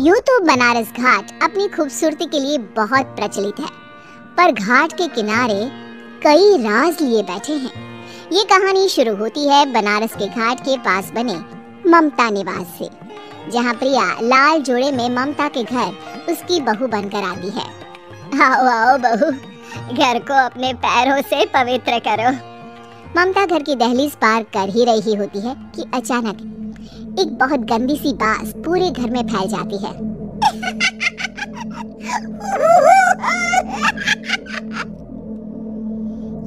यूं तो बनारस घाट अपनी खूबसूरती के लिए बहुत प्रचलित है, पर घाट के किनारे कई राज लिए बैठे हैं। ये कहानी शुरू होती है बनारस के घाट के पास बने ममता निवास से, जहाँ प्रिया लाल जोड़े में ममता के घर उसकी बहू बनकर आती है। आओ आओ बहू, घर को अपने पैरों से पवित्र करो। ममता घर की दहलीज पार कर ही रही होती है कि अचानक एक बहुत गंदी सी बास पूरे घर में फैल जाती है।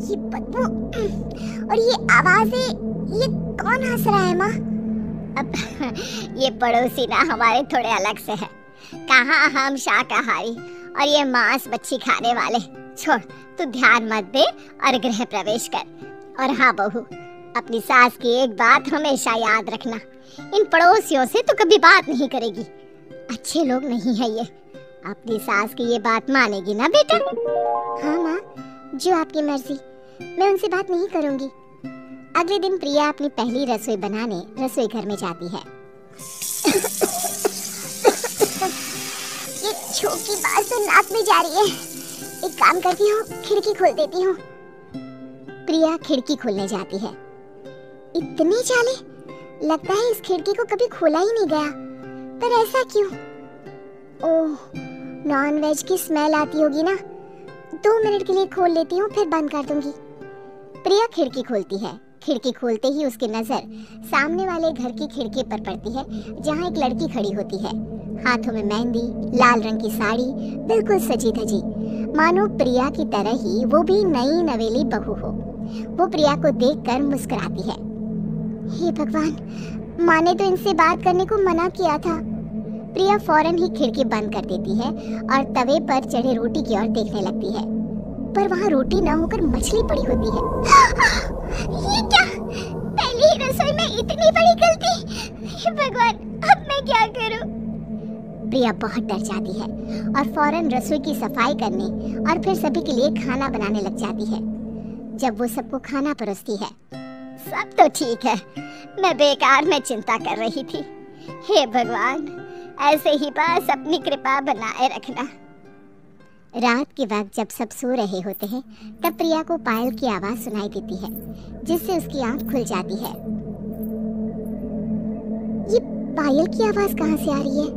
ये बदबू और ये आवाजें, ये कौन हंस रहा है माँ? अब ये पड़ोसी ना हमारे थोड़े अलग से है। कहाँ हम शाकाहारी और ये मांस मच्छी खाने वाले। छोड़, तू ध्यान मत दे और गृह प्रवेश कर। और हाँ बहू, अपनी सास की एक बात हमेशा याद रखना, इन पड़ोसियों से तो कभी बात नहीं करेगी। अच्छे लोग नहीं है ये। अपनी सास की ये बात मानेगी ना बेटा? हाँ माँ, जो आपकी मर्जी, मैं उनसे बात नहीं करूंगी। अगले दिन प्रिया अपनी पहली रसोई बनाने रसोई घर में जाती है। ये छोटी बात तो नाक में जा रही है। एक काम करती हूँ, खिड़की खोल देती हूँ। प्रिया खिड़की खोलने जाती है। इतने चाले, लगता है इस खिड़की को कभी खोला ही नहीं गया। पर ऐसा क्यों? ओह, नॉनवेज की स्मेल आती होगी ना। 2 मिनट के लिए खोल लेती हूँ, फिर बंद कर दूंगी। प्रिया खिड़की खोलती है। खिड़की खोलते ही उसकी नजर सामने वाले घर की खिड़की पर पड़ती है, जहाँ एक लड़की खड़ी होती है, हाथों में मेहंदी, लाल रंग की साड़ी, बिल्कुल सजी धजी, मानो प्रिया की तरह ही वो भी नई नवेली बहू हो। वो प्रिया को देखकर मुस्कुराती है। हे भगवान, माँ ने तो इनसे बात करने को मना किया था। प्रिया फौरन ही खिड़की बंद कर देती है और तवे पर चढ़े रोटी की ओर देखने लगती है, पर वहाँ रोटी ना होकर मछली पड़ी होती है। ये क्या? पहली ही रसोई में इतनी बड़ी गलती! हे भगवान, अब मैं क्या करूं? प्रिया बहुत डर जाती है और फौरन रसोई की सफाई करने और फिर सभी के लिए खाना बनाने लग जाती है। जब वो सबको खाना परोसती है, सब तो ठीक है, मैं बेकार में चिंता कर रही थी। हे भगवान, ऐसे ही बस अपनी कृपा बनाए रखना। रात के वक्त जब सब सो रहे होते हैं, तब प्रिया को पायल की आवाज सुनाई देती है, जिससे उसकी आंख खुल जाती है। ये पायल की आवाज कहाँ से आ रही है?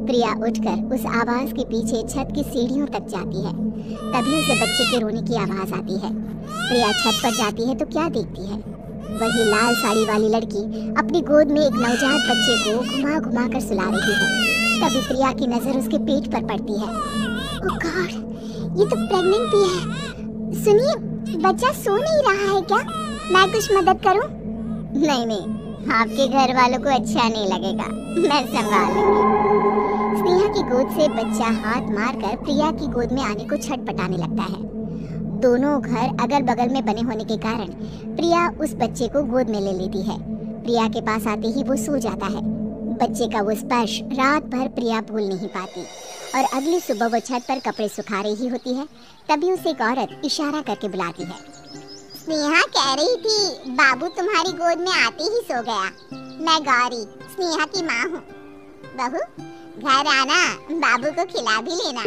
प्रिया उठकर उस आवाज के पीछे छत की सीढ़ियों तक जाती है। तभी उसे बच्चे के रोने की आवाज आती है। प्रिया छत पर जाती है तो क्या देखती है? वही लाल साड़ी वाली लड़की अपनी गोद में एक नवजात बच्चे को घुमा घुमा कर सुला रही है। तभी प्रिया की नजर उसके पेट पर पड़ती है। ओह गॉड, ये तो प्रेग्नेंट भी है। सुनिए, बच्चा सो नहीं रहा है क्या? मैं कुछ मदद करूं? नहीं नहीं, आपके घर वालों को अच्छा नहीं लगेगा, मैं संभाल लूंगी। स्नेहा की गोद से बच्चा हाथ मारकर प्रिया की गोद में आने को छटपटाने लगता है। दोनों घर अगल बगल में बने होने के कारण प्रिया उस बच्चे को गोद में ले लेती है। प्रिया के पास आते ही वो सो जाता है। बच्चे का वो स्पर्श रात भर प्रिया भूल नहीं पाती और अगली सुबह वो छत पर कपड़े सुखा रही होती है। तभी उसे एक औरत इशारा करके बुलाती है। स्नेहा कह रही थी बाबू तुम्हारी गोद में आते ही सो गया। मैं गौरी, स्नेहा की माँ हूँ। बहू, घर आना, बाबू को खिला भी लेना।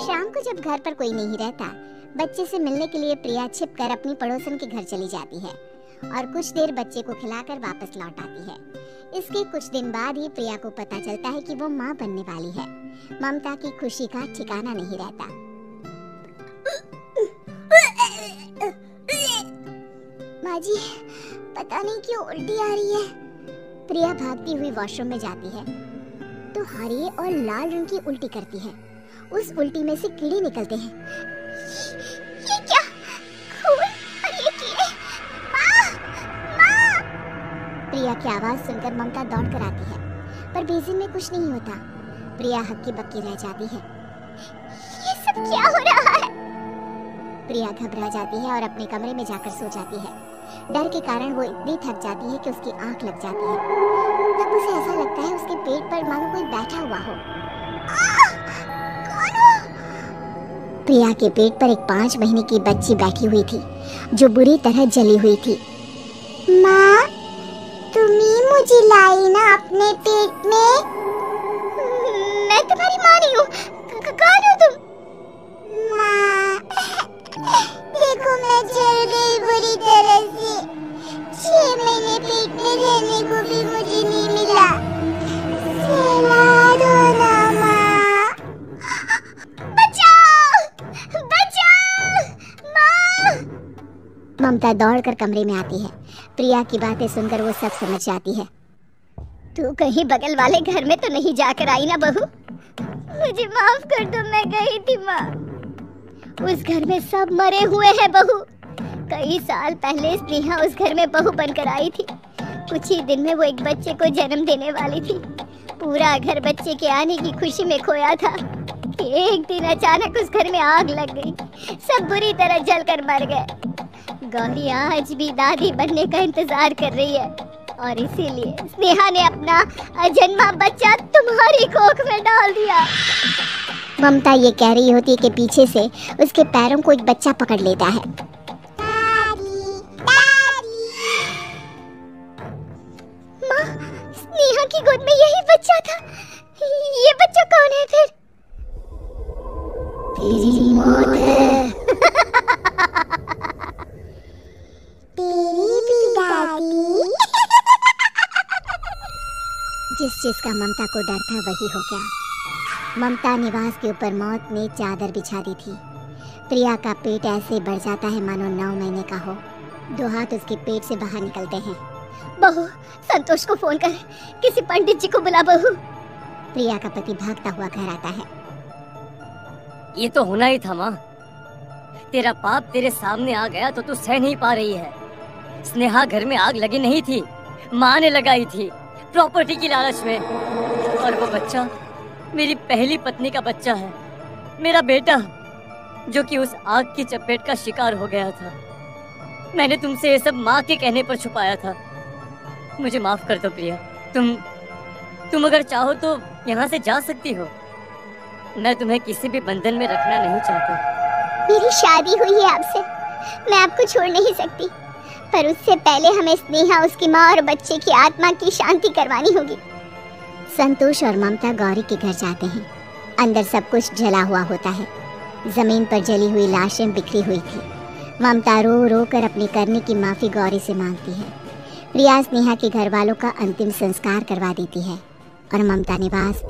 शाम को जब घर पर कोई नहीं रहता, बच्चे से मिलने के लिए प्रिया छिपकर अपनी पड़ोसन के घर चली जाती है और कुछ देर बच्चे को खिलाकर वापस लौट आती है। इसके कुछ दिन बाद ही प्रिया को पता चलता है कि वो माँ बनने वाली है। ममता की खुशी का ठिकाना नहीं रहता। माँ जी, पता नहीं क्यों उल्टी आ रही है। प्रिया भागती हुई वॉशरूम में जाती है तो हरे और लाल रंग की उल्टी करती है। उस उल्टी में से कीड़े निकलते हैं। ये क्या? खून और ये कीड़े! माँ! माँ! प्रिया की आवाज सुनकर ममता दौड़ कर आती है, पर बेसिन में कुछ नहीं होता। प्रिया हक्की बक्की रह जाती है। ये सब क्या हो रहा है? प्रिया घबरा जाती है और अपने कमरे में जाकर सो जाती है। डर के कारण वो इतनी थक जाती है कि उसकी आंख लग जाती है। तब उसे ऐसा लगता है उसके पेट पर मानो कोई बैठा हुआ हो। कौन हो? प्रिया के पेट पर एक 5 महीने की बच्ची बैठी हुई थी, जो बुरी तरह जली हुई थी। माँ, तुम ही मुझे लाई ना अपने पेट में? ममता दौड़कर कमरे में आती है। प्रिया की बातें सुनकर वो सब समझ जाती है। तू कहीं बगल वाले घर में तो नहीं जाकर आई ना बहू? मुझे माफ कर दो, मैं गई थी माँ। उस घर में सब मरे हुए हैं बहू। कई साल पहले स्नेहा उस घर में बहू बनकर आई थी। कुछ ही दिन में वो एक बच्चे को जन्म देने वाली थी। पूरा घर बच्चे के आने की खुशी में खोया था कि एक दिन अचानक उस घर में आग लग गई। सब बुरी तरह जलकर मर गए। गौरी आज भी दादी बनने का इंतजार कर रही है और इसीलिए स्नेहा ने अपना अजन्मा बच्चा तुम्हारी कोख में डाल दिया। ममता ये कह रही होती है कि पीछे से उसके पैरों को एक बच्चा पकड़ लेता है। दादी, दादी। माँ, स्नेहा की गोद में यही बच्चा था। ये बच्चा कौन है फिर? तेरी मौत है। तेरी भी दादी। जिस चीज का ममता को डर था वही हो गया। ममता निवास के ऊपर मौत ने चादर बिछा दी थी। प्रिया का पेट ऐसे बढ़ जाता है मानो 9 महीने का हो। 2 हाथ उसके पेट से बाहर निकलते हैं। बहू, संतोष को फोन कर, किसी पंडित जी को बुला बहू। प्रिया का पति भागता हुआ घर आता है। ये तो होना ही था माँ। तेरा पाप तेरे सामने आ गया तो तू सह नहीं पा रही है। स्नेहा घर में आग लगी नहीं थी, माँ ने लगाई थी प्रॉपर्टी की लालच में। और वो बच्चा मेरी पहली पत्नी का बच्चा है, मेरा बेटा, जो कि उस आग की चपेट का शिकार हो गया था। मैंने तुमसे ये सब माँ के कहने पर छुपाया था। मुझे माफ कर दो प्रिया। तुम अगर चाहो तो यहाँ से जा सकती हो। मैं तुम्हें किसी भी बंधन में रखना नहीं चाहता। मेरी शादी हुई है आपसे, मैं आपको छोड़ नहीं सकती, पर उससे पहले हमें स्नेहा, उसकी माँ और बच्चे की आत्मा की शांति करवानी होगी। संतोष और ममता गौरी के घर जाते हैं। अंदर सब कुछ जला हुआ होता है। जमीन पर जली हुई लाशें बिखरी हुई थी। ममता रो रो कर अपने करने की माफी गौरी से मांगती है। प्रिया स्नेहा के घर वालों का अंतिम संस्कार करवा देती है और ममता निवास